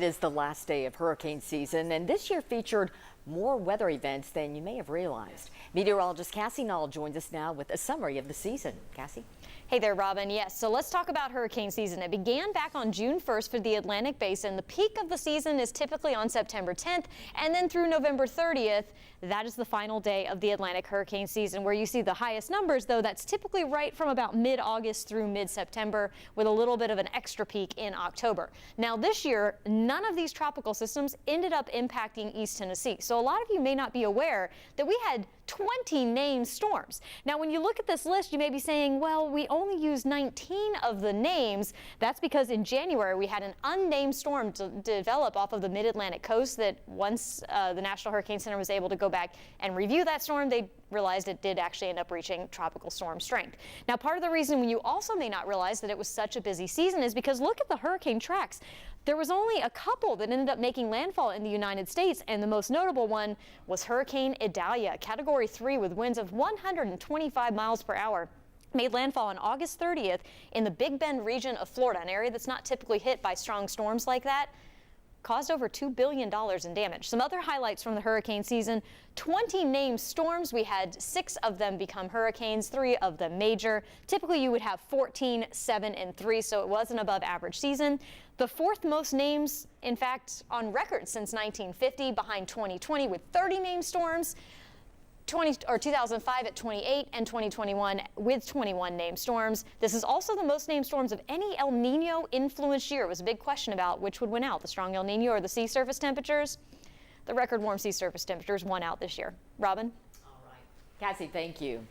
It is the last day of hurricane season, and this year featured more weather events than you may have realized. Meteorologist Cassie Nall joins us now with a summary of the season. Cassie? Hey there, Robin. Yes, so let's talk about hurricane season. It began back on June 1st for the Atlantic Basin. The peak of the season is typically on September 10th, and then through November 30th, that is the final day of the Atlantic hurricane season, where you see the highest numbers, though that's typically right from about mid-August through mid-September, with a little bit of an extra peak in October. Now this year, none of these tropical systems ended up impacting East Tennessee. So a lot of you may not be aware that we had 20 named storms. Now, when you look at this list, you may be saying, well, we only used 19 of the names. That's because in January, we had an unnamed storm develop off of the mid-Atlantic coast that once the National Hurricane Center was able to go back and review that storm, they realized it did actually end up reaching tropical storm strength. Now, part of the reason you also may not realize that it was such a busy season is because look at the hurricane tracks. There was only a couple that ended up making landfall in the United States, and the most notable one was Hurricane Idalia, Category 3 with winds of 125 miles per hour. Made landfall on August 30th in the Big Bend region of Florida, an area that's not typically hit by strong storms like that. Caused over $2 billion in damage. Some other highlights from the hurricane season: 20 named storms. We had 6 of them become hurricanes, 3 of them major. Typically you would have 14, 7, and 3, so it was an above average season. The 4th most names, in fact, on record since 1950, behind 2020 with 30 named storms. 2005 at 28, and 2021 with 21 named storms. This is also the most named storms of any El Nino influenced year. It was a big question about which would win out, the strong El Nino or the sea surface temperatures. The record warm sea surface temperatures won out this year. Robin? All right. Cassie, thank you.